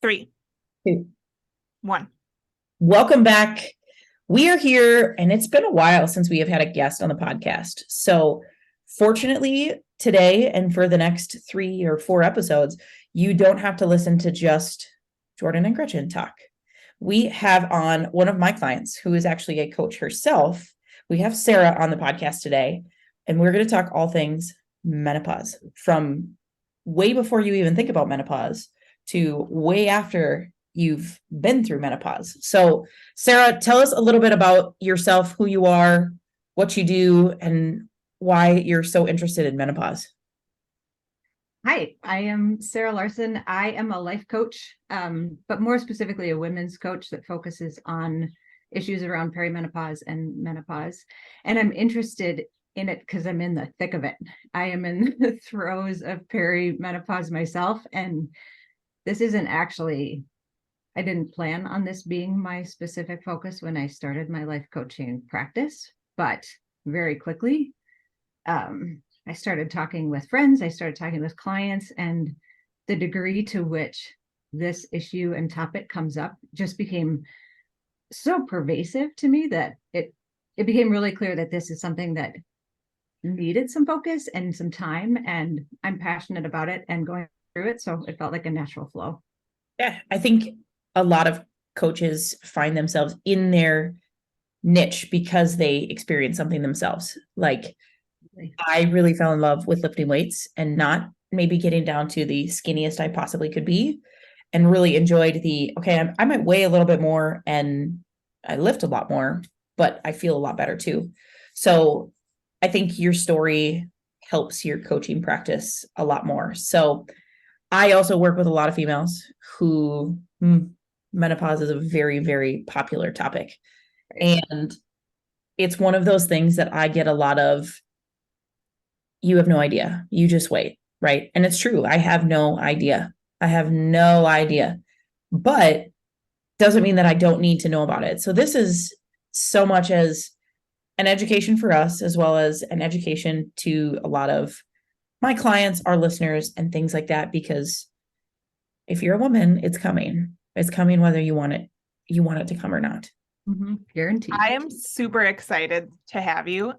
3, Two. 1. Welcome back. We are here, and it's been a while since we have had a guest on the podcast. So, fortunately, today and for the next 3 or 4 episodes, you don't have to listen to just Jordan and Gretchen talk. We have on one of my clients who is actually a coach herself. We have Sara on the podcast today, and we're going to talk all things menopause, from way before you even think about menopause to way after you've been through menopause. So, Sara, tell us a little bit about yourself, who you are, what you do, and why you're so interested in menopause. Hi, I am Sara Larson. I am a life coach, but more specifically a women's coach that focuses on issues around perimenopause and menopause. And I'm interested in it because I'm in the thick of it. I am in the throes of perimenopause myself. And this isn't actually, I didn't plan on this being my specific focus when I started my life coaching practice, but very quickly, I started talking with friends, I started talking with clients, and the degree to which this issue and topic comes up just became so pervasive to me that it became really clear that this is something that needed some focus and some time, and I'm passionate about it and going through it, so it felt like a natural flow. Yeah, I think a lot of coaches find themselves in their niche because they experience something themselves. Like, I really fell in love with lifting weights and not maybe getting down to the skinniest I possibly could be, and really enjoyed I might weigh a little bit more and I lift a lot more, but I feel a lot better too. So I think your story helps your coaching practice a lot more. So I also work with a lot of females who menopause is a very, very popular topic. And it's one of those things that I get a lot of, you have no idea. You just wait, right? And it's true. I have no idea. I have no idea. But doesn't mean that I don't need to know about it. So this is so much as an education for us, as well as an education to a lot of my clients, our listeners, and things like that. Because if you're a woman, it's coming. It's coming whether you want it to come or not. Guaranteed. I am super excited to have you.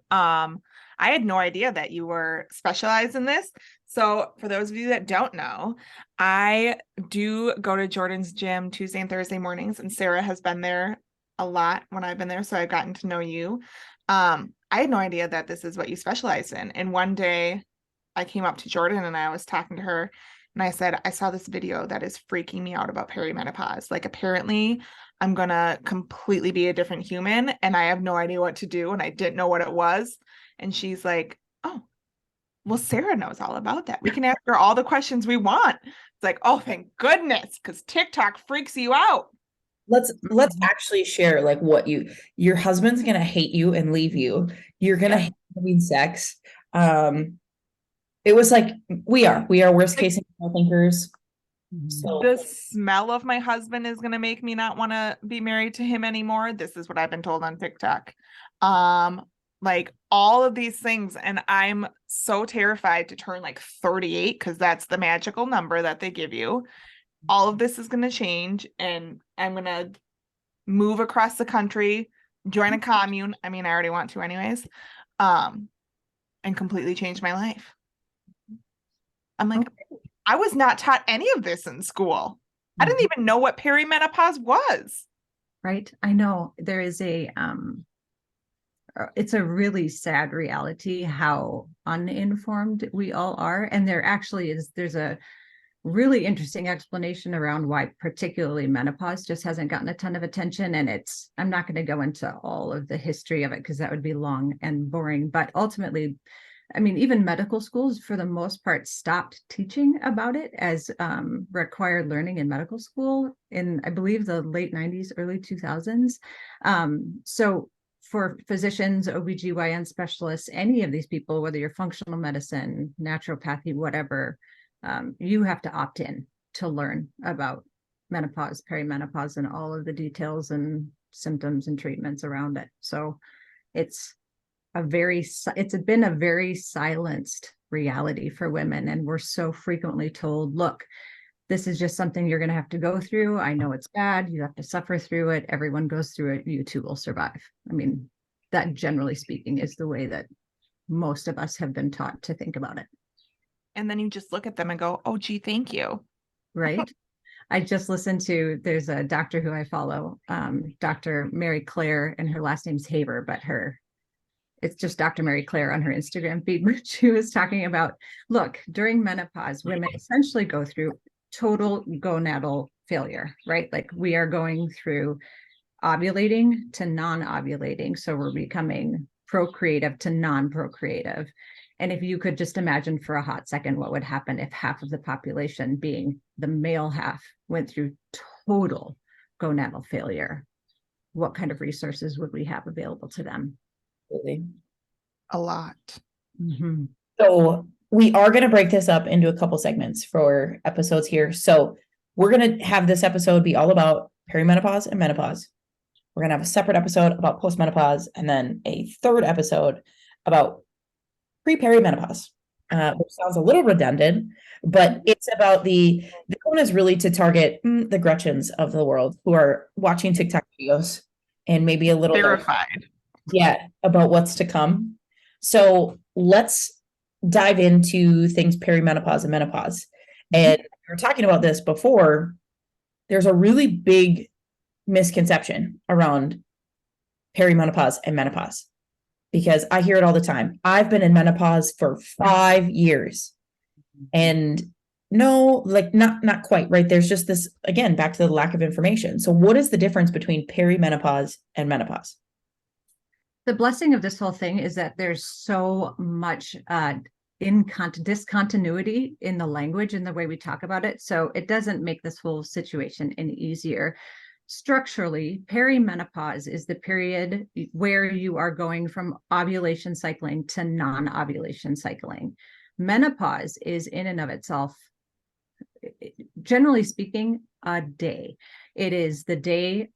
I had no idea that you were specialized in this. So for those of you that don't know, I do go to Jordan's gym Tuesday and Thursday mornings, and Sara has been there a lot when I've been there, so I've gotten to know you. I had no idea that this is what you specialize in. And one day I came up to Jordan and I was talking to her and I said, I saw this video that is freaking me out about perimenopause. Like, apparently I'm going to completely be a different human and I have no idea what to do. And I didn't know what it was. And she's like, oh, well, Sara knows all about that. We can ask her all the questions we want. It's like, oh, thank goodness, because TikTok freaks you out. Let's actually share like what your husband's gonna hate you and leave you. You're gonna hate having sex. It was like we are worst case scenario thinkers. So The smell of my husband is gonna make me not want to be married to him anymore. This is what I've been told on TikTok. Like all of these things, and I'm so terrified to turn like 38 because that's the magical number that they give you. All of this is going to change, and I'm going to move across the country, join a commune. I mean, I already want to anyways, and completely change my life. I'm like, I was not taught any of this in school. I didn't even know what perimenopause was. Right. I know there is it's a really sad reality how uninformed we all are. And there's a really interesting explanation around why particularly menopause just hasn't gotten a ton of attention. And I'm not going to go into all of the history of it because that would be long and boring. But ultimately, I mean, even medical schools, for the most part, stopped teaching about it as required learning in medical school in, I believe, the late 90s, early 2000s. So for physicians, OBGYN specialists, any of these people, whether you're functional medicine, naturopathy, whatever, you have to opt in to learn about menopause, perimenopause, and all of the details and symptoms and treatments around it. So it's been a very silenced reality for women. And we're so frequently told, look, this is just something you're going to have to go through. I know it's bad. You have to suffer through it. Everyone goes through it. You too will survive. I mean, that generally speaking is the way that most of us have been taught to think about it. And then you just look at them and go, oh, gee, thank you. Right. I just listened to, there's a doctor who I follow, Dr. Mary Claire, and her last name's Haver, but it's just Dr. Mary Claire on her Instagram feed, where she was talking about, look, during menopause, women essentially go through total gonadal failure, right? Like we are going through ovulating to non-ovulating. So we're becoming procreative to non-procreative. And if you could just imagine for a hot second what would happen if half of the population, being the male half, went through total gonadal failure, what kind of resources would we have available to them? Absolutely. A lot. Mm-hmm. So we are going to break this up into a couple segments for episodes here. So we're going to have this episode be all about perimenopause and menopause. We're going to have a separate episode about postmenopause, and then a third episode about pre-perimenopause, which sounds a little redundant, but it's about the one is really to target the Gretchens of the world who are watching TikTok videos and maybe a little Verified. about what's to come. So let's dive into things perimenopause and menopause. And we were talking about this before. There's a really big misconception around perimenopause and menopause, because I hear it all the time. I've been in menopause for 5 years, and no, like not quite, right? There's just this, again, back to the lack of information. So what is the difference between perimenopause and menopause? The blessing of this whole thing is that there's so much discontinuity in the language and the way we talk about it. So it doesn't make this whole situation any easier. Structurally, perimenopause is the period where you are going from ovulation cycling to non-ovulation cycling. Menopause is in and of itself, generally speaking, a day. It is the day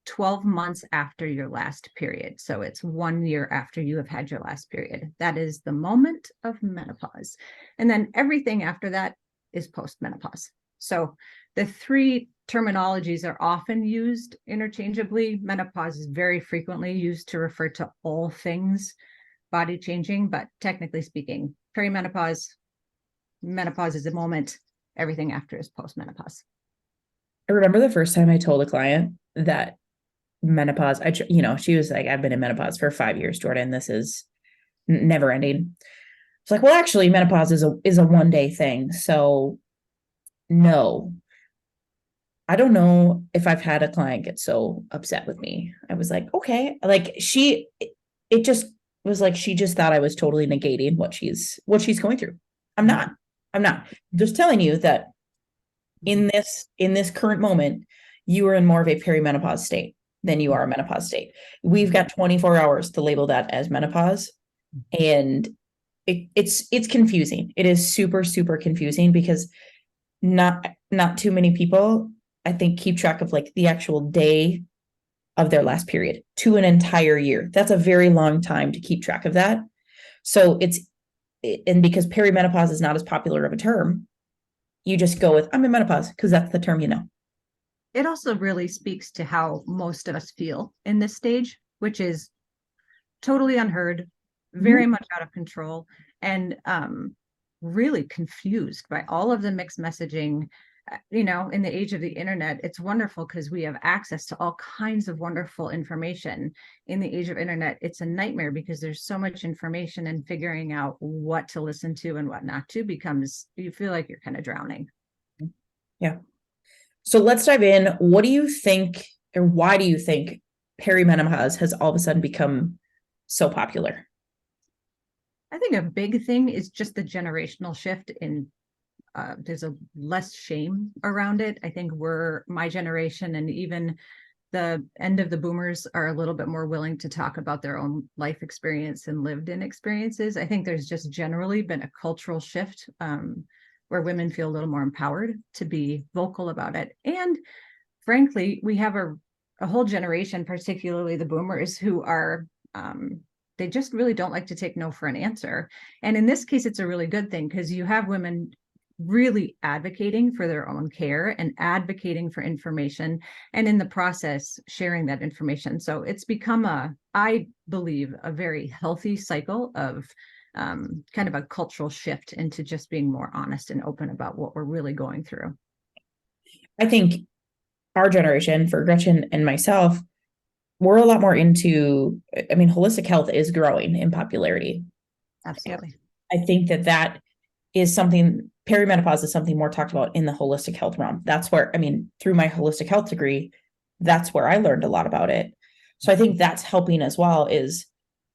12 months after your last period. So it's 1 year after you have had your last period. That is the moment of menopause. And then everything after that is postmenopause. So the three terminologies are often used interchangeably. Menopause is very frequently used to refer to all things body changing, but technically speaking, perimenopause, menopause is a moment, everything after is postmenopause. I remember the first time I told a client that menopause, she was like, I've been in menopause for 5 years, Jordan. This is never ending. It's like, well, actually, menopause is a one-day thing. So no, I don't know if I've had a client get so upset with me. I was like, okay, like it just was like, she just thought I was totally negating what she's going through. I'm not just telling you that in this current moment, you are in more of a perimenopause state than you are a menopause state. We've got 24 hours to label that as menopause. And it's confusing. It is super, super confusing, because not too many people, I think, keep track of like the actual day of their last period to an entire year. That's a very long time to keep track of that. So and because perimenopause is not as popular of a term, you just go with, I'm in menopause, because that's the term you know. It also really speaks to how most of us feel in this stage, which is totally unheard, very much out of control, and really confused by all of the mixed messaging. In the age of the internet, it's wonderful because we have access to all kinds of wonderful information. In the age of internet, it's a nightmare because there's so much information, and figuring out what to listen to and what not to becomes, you feel like you're kind of drowning. Yeah. So let's dive in. What do you think, or why do you think perimenopause has all of a sudden become so popular? I think a big thing is just the generational shift in there's a less shame around it. I think my generation and even the end of the boomers are a little bit more willing to talk about their own life experience and lived in experiences. I think there's just generally been a cultural shift where women feel a little more empowered to be vocal about it. And frankly, we have a whole generation, particularly the boomers, who are they just really don't like to take no for an answer. And in this case, it's a really good thing, because you have women really advocating for their own care and advocating for information, and in the process sharing that information. So it's become I believe, a very healthy cycle of kind of a cultural shift into just being more honest and open about what we're really going through. I think our generation, for Gretchen and myself, we're a lot more into, I mean, holistic health is growing in popularity. Absolutely. I think that is something, perimenopause is something more talked about in the holistic health realm. That's where, I mean, through my holistic health degree, that's where I learned a lot about it. So I think that's helping as well, is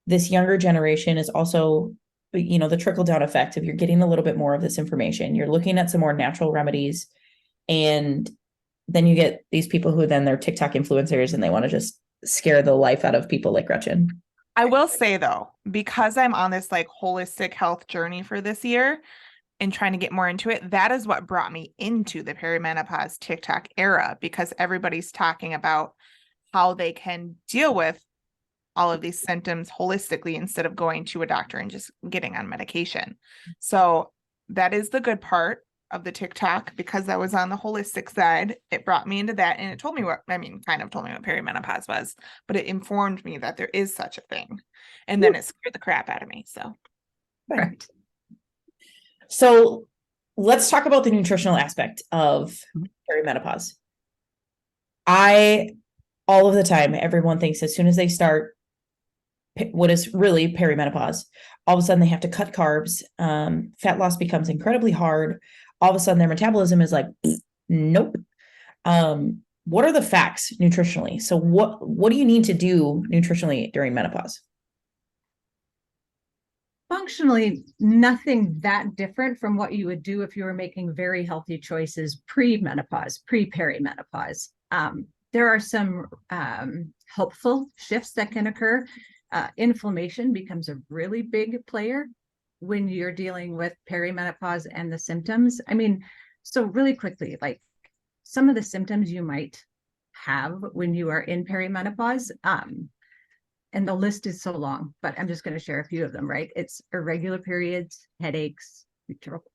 this younger generation is also, the trickle down effect of you're getting a little bit more of this information. You're looking at some more natural remedies, and then you get these people who then they're TikTok influencers and they want to just scare the life out of people like Gretchen. I will say though, because I'm on this like holistic health journey for this year and trying to get more into it, that is what brought me into the perimenopause TikTok era, because everybody's talking about how they can deal with all of these symptoms holistically instead of going to a doctor and just getting on medication. So that is the good part of the TikTok, because I was on the holistic side. It brought me into that, and it told me kind of told me what perimenopause was, but it informed me that there is such a thing. And then it scared the crap out of me. So Correct. So let's talk about the nutritional aspect of perimenopause. All of the time, everyone thinks as soon as they start what is really perimenopause, all of a sudden they have to cut carbs. Fat loss becomes incredibly hard. All of a sudden their metabolism is like, nope. What are the facts nutritionally? So what do you need to do nutritionally during menopause? Functionally, nothing that different from what you would do if you were making very healthy choices pre-menopause, pre-perimenopause. There are some helpful shifts that can occur. Inflammation becomes a really big player when you're dealing with perimenopause and the symptoms. I mean, so really quickly, like some of the symptoms you might have when you are in perimenopause, and the list is so long, but I'm just going to share a few of them, right? It's irregular periods, headaches,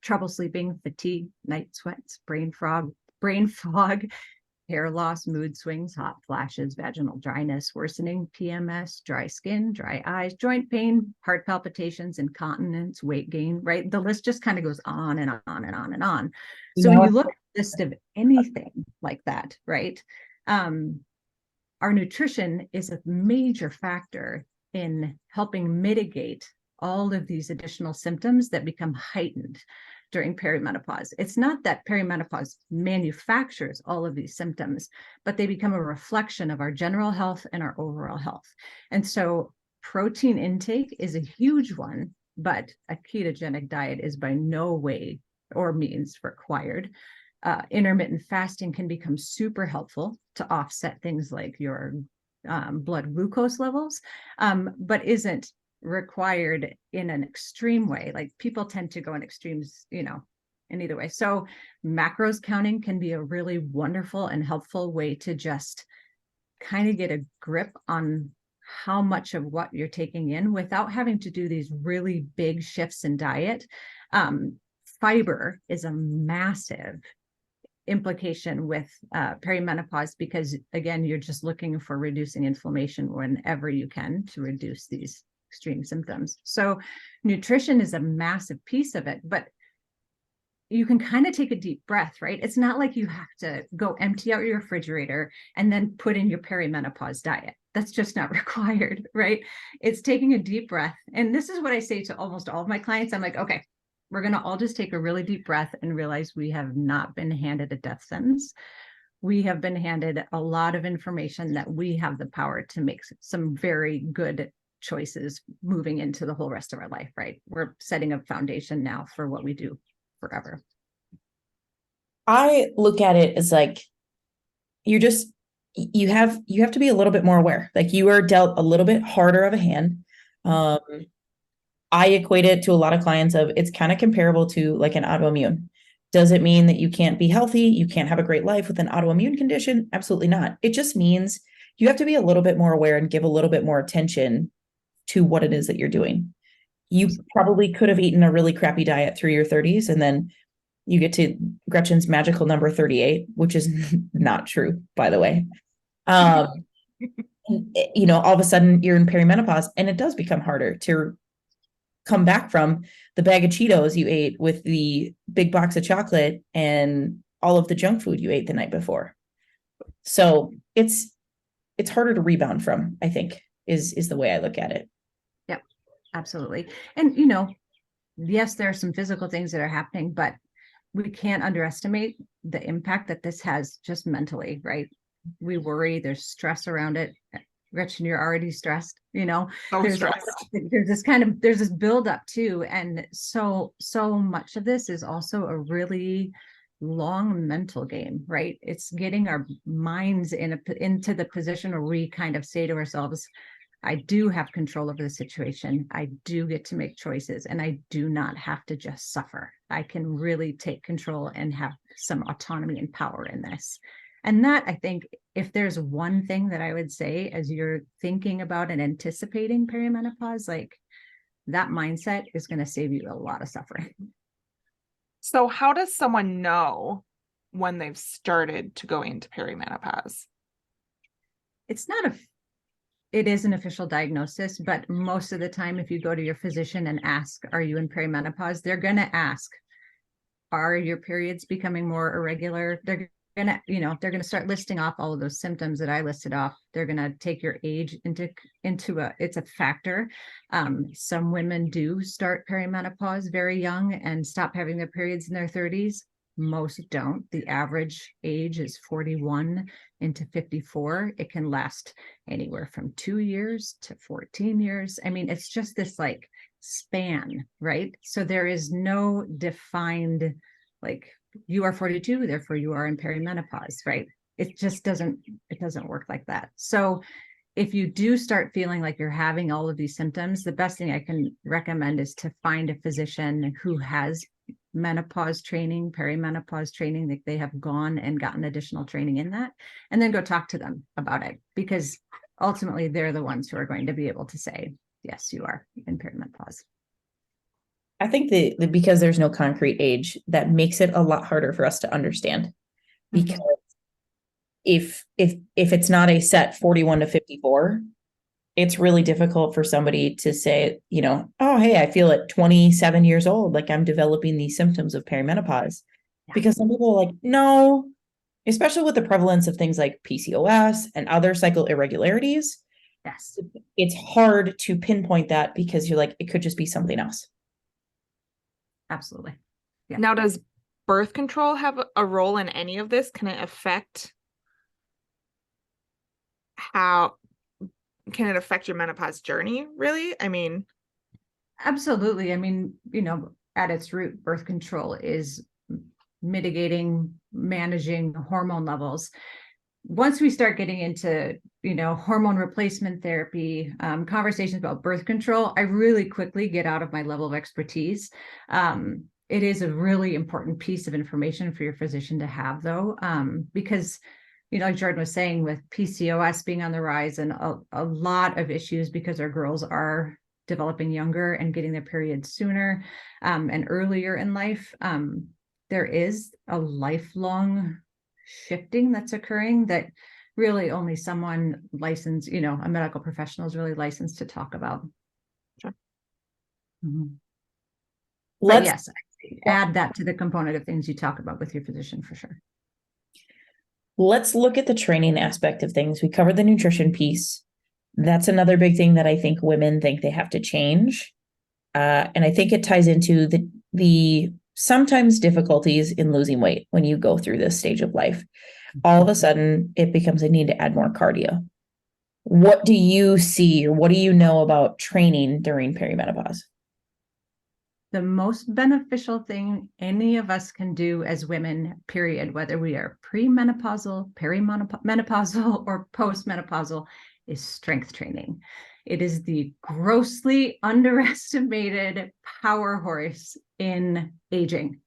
trouble sleeping, fatigue, night sweats, brain fog, hair loss, mood swings, hot flashes, vaginal dryness, worsening PMS, dry skin, dry eyes, joint pain, heart palpitations, incontinence, weight gain, right? The list just kind of goes on and on and on and on. So when you look at a list of anything like that, right? Our nutrition is a major factor in helping mitigate all of these additional symptoms that become heightened during perimenopause. It's not that perimenopause manufactures all of these symptoms, but they become a reflection of our general health and our overall health. And so protein intake is a huge one, but a ketogenic diet is by no way or means required. Intermittent fasting can become super helpful to offset things like your blood glucose levels, but isn't required in an extreme way. Like people tend to go in extremes, in either way. So macros counting can be a really wonderful and helpful way to just kind of get a grip on how much of what you're taking in without having to do these really big shifts in diet. Fiber is a massive implication with perimenopause, because again, you're just looking for reducing inflammation whenever you can to reduce these extreme symptoms. So nutrition is a massive piece of it, but you can kind of take a deep breath, right? It's not like you have to go empty out your refrigerator and then put in your perimenopause diet. That's just not required, right? It's taking a deep breath. And this is what I say to almost all of my clients. I'm like, okay, we're going to all just take a really deep breath and realize we have not been handed a death sentence. We have been handed a lot of information that we have the power to make some very good choices moving into the whole rest of our life, right? We're setting a foundation now for what we do forever. I look at it as like, you have to be a little bit more aware. Like you are dealt a little bit harder of a hand. I equate it to a lot of clients of it's kind of comparable to like an autoimmune. Does it mean that you can't be healthy? You can't have a great life with an autoimmune condition? Absolutely not. It just means you have to be a little bit more aware and give a little bit more attention to what it is that you're doing. You probably could have eaten a really crappy diet through your 30s and then you get to Gretchen's magical number 38, which is not true, by the way. All of a sudden you're in perimenopause, and it does become harder to come back from the bag of Cheetos you ate with the big box of chocolate and all of the junk food you ate the night before. So it's harder to rebound from, I think, is the way I look at it. Yep, absolutely. And, yes, there are some physical things that are happening, but we can't underestimate the impact that this has just mentally, right? We worry, there's stress around it. Gretchen, you're already stressed, So there's stressed. there's this buildup too. And so much of this is also a really long mental game, right? It's getting our minds into the position where we kind of say to ourselves, I do have control over the situation. I do get to make choices, and I do not have to just suffer. I can really take control and have some autonomy and power in this. And that, I think, if there's one thing that I would say as you're thinking about and anticipating perimenopause, like that mindset is going to save you a lot of suffering. So how does someone know when they've started to go into perimenopause? It is an official diagnosis, but most of the time, if you go to your physician and ask, are you in perimenopause? They're going to ask, are your periods becoming more irregular? They're going to start listing off all of those symptoms that I listed off. They're going to take your age into it's a factor. Some women do start perimenopause very young and stop having their periods in their 30s. Most don't. The average age is 41 into 54. It can last anywhere from 2 years to 14 years. I mean, it's just this like span, right? So there is no defined, like, you are 42, therefore you are in perimenopause, right? It doesn't work like that. So if you do start feeling like you're having all of these symptoms, the best thing I can recommend is to find a physician who has menopause training, perimenopause training, that they have gone and gotten additional training in that, and then go talk to them about it, because ultimately they're the ones who are going to be able to say, yes, you are in perimenopause. I think that because there's no concrete age, that makes it a lot harder for us to understand. Because if it's not a set 41 to 54, it's really difficult for somebody to say, oh, hey, I feel at 27 years old, like I'm developing these symptoms of perimenopause. Yeah. Because some people are like, no, especially with the prevalence of things like PCOS and other cycle irregularities. Yes. It's hard to pinpoint that, because you're like, it could just be something else. Absolutely. Yeah. Now, does birth control have a role in any of this? Can it affect your menopause journey, really? I mean, absolutely. I mean, at its root, birth control is mitigating, managing hormone levels. Once we start getting into, hormone replacement therapy, conversations about birth control, I really quickly get out of my level of expertise. It is a really important piece of information for your physician to have, though, because, like Jordan was saying, with PCOS being on the rise and a lot of issues because our girls are developing younger and getting their periods sooner and earlier in life, there is a lifelong shifting that's occurring that really only someone licensed, a medical professional is really licensed to talk about. Sure. Mm-hmm. But yes, add that to the component of things you talk about with your physician for sure. Let's look at the training aspect of things. We covered the nutrition piece. That's another big thing that I think women think they have to change. And I think it ties into the sometimes difficulties in losing weight when you go through this stage of life. All of a sudden, it becomes a need to add more cardio. What do you see, or what do you know about training during perimenopause? The most beneficial thing any of us can do as women, period, whether we are premenopausal, perimenopausal, or postmenopausal, is strength training. It is the grossly underestimated power horse in aging.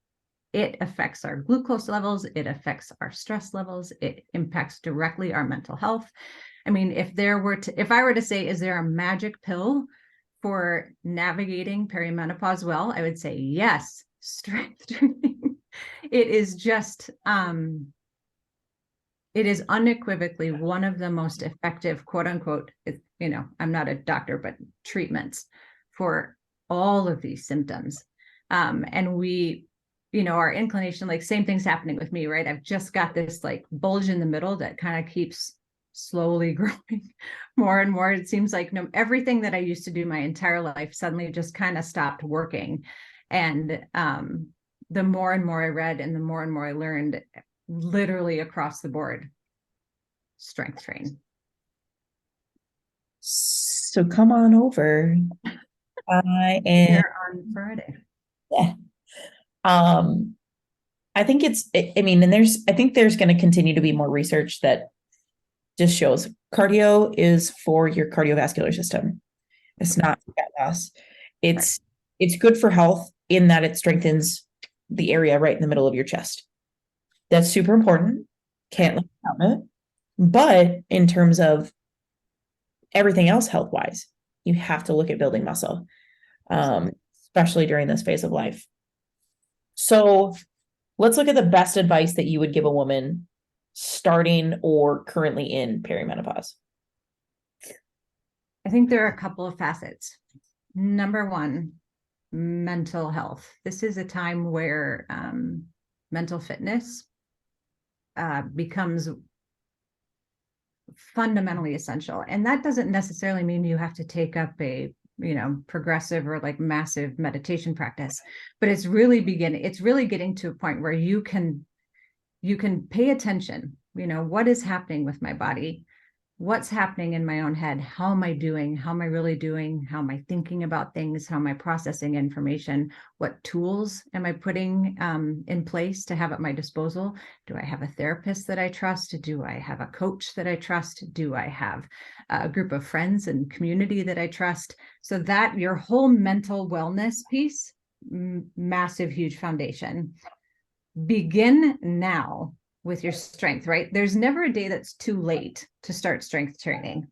It affects our glucose levels. It affects our stress levels. It impacts directly our mental health. I mean, if I were to say, is there a magic pill for navigating perimenopause well, I would say yes, strength training. It is just, it is unequivocally one of the most effective, quote unquote, I'm not a doctor, but treatments for all of these symptoms. And we, our inclination, like same thing's happening with me, right? I've just got this like bulge in the middle that kind of keeps slowly growing more and more. It seems like everything that I used to do my entire life suddenly just kind of stopped working. And the more and more I read and the more and more I learned, literally across the board, strength train. So come on over. I am Here on Friday. yeah. I think I think there's going to continue to be more research that just shows cardio is for your cardiovascular system. It's not fat loss. It's good for health in that it strengthens the area right in the middle of your chest. That's super important. Can't live without it. But in terms of everything else health wise, you have to look at building muscle, especially during this phase of life. So let's look at the best advice that you would give a woman starting or currently in perimenopause. I think there are a couple of facets. Number one, mental health. This is a time where mental fitness becomes fundamentally essential. And that doesn't necessarily mean you have to take up a progressive or like massive meditation practice, but it's really getting to a point where you can pay attention, what is happening with my body, what's happening in my own head, how am I doing, how am I really doing, how am I thinking about things, how am I processing information, what tools am I putting in place to have at my disposal? Do I have a therapist that I trust? Do I have a coach that I trust? Do I have a group of friends and community that I trust? So that your whole mental wellness piece, massive, huge foundation. Begin now with your strength, right? There's never a day that's too late to start strength training.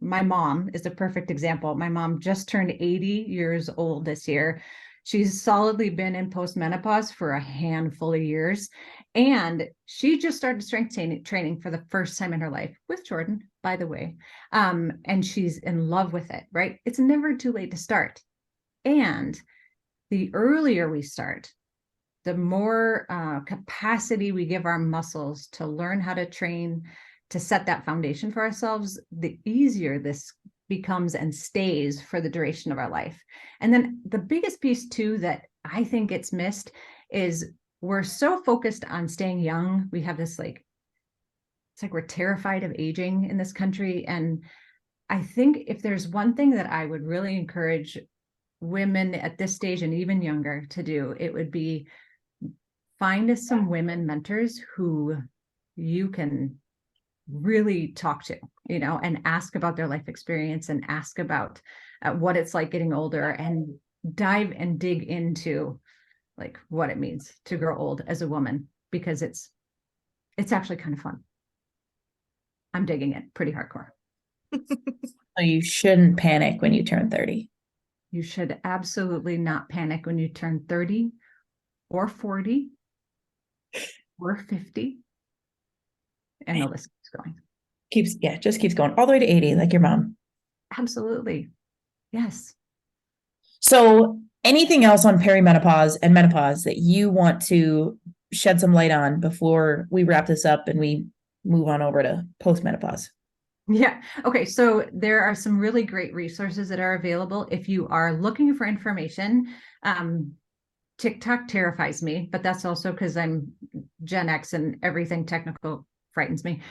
My mom is a perfect example. My mom just turned 80 years old this year. She's solidly been in postmenopause for a handful of years. And she just started strength training for the first time in her life with Jordan, by the way. And she's in love with it, right? It's never too late to start. And the earlier we start, the more capacity we give our muscles to learn how to train, to set that foundation for ourselves, the easier this becomes and stays for the duration of our life. And then the biggest piece too that I think gets missed is we're so focused on staying young. We have this it's like we're terrified of aging in this country. And I think if there's one thing that I would really encourage women at this stage and even younger to do, it would be find some women mentors who you can really talk to, and ask about their life experience and ask about what it's like getting older, and dive and dig into like what it means to grow old as a woman, because it's actually kind of fun. I'm digging it pretty hardcore. So you shouldn't panic when you turn 30. You should absolutely not panic when you turn 30 or 40 or 50. And the list keeps going. Just keeps going all the way to 80, like your mom. Absolutely. Yes. So anything else on perimenopause and menopause that you want to shed some light on before we wrap this up and we move on over to postmenopause? Yeah. Okay. So there are some really great resources that are available if you are looking for information. TikTok terrifies me, but that's also because I'm Gen X and everything technical frightens me.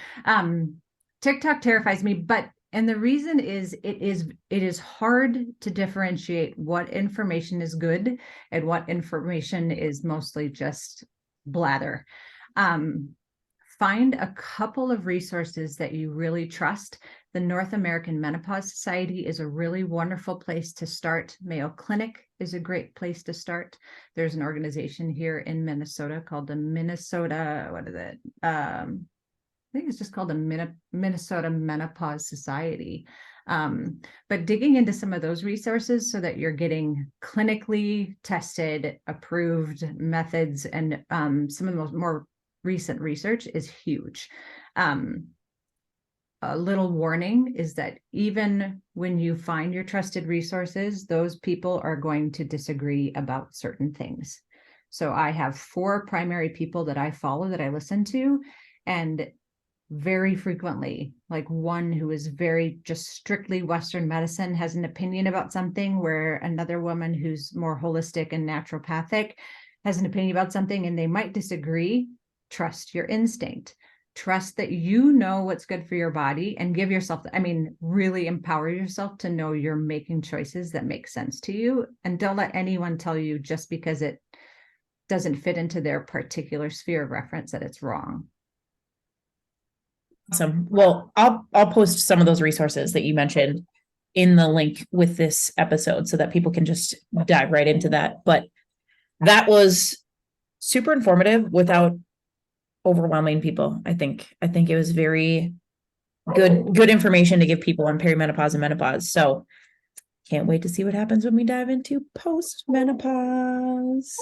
TikTok terrifies me, and the reason is it is hard to differentiate what information is good and what information is mostly just blather. Find a couple of resources that you really trust. The North American Menopause Society is a really wonderful place to start. Mayo Clinic is a great place to start. There's an organization here in Minnesota called the Minnesota, I think it's just called the Minnesota Menopause Society. But digging into some of those resources so that you're getting clinically tested, approved methods, and some of the more recent research is huge. A little warning is that even when you find your trusted resources, those people are going to disagree about certain things. So I have 4 primary people that I follow, that I listen to, and very frequently, like one who is very just strictly Western medicine has an opinion about something, where another woman who's more holistic and naturopathic has an opinion about something, and they might disagree. Trust your instinct. Trust that you know what's good for your body, and give yourself, really empower yourself to know you're making choices that make sense to you. And don't let anyone tell you just because it doesn't fit into their particular sphere of reference that it's wrong. Awesome. Well, I'll post some of those resources that you mentioned in the link with this episode so that people can just dive right into that. But that was super informative without overwhelming people. I think it was very good information to give people on perimenopause and menopause. So can't wait to see what happens when we dive into post menopause.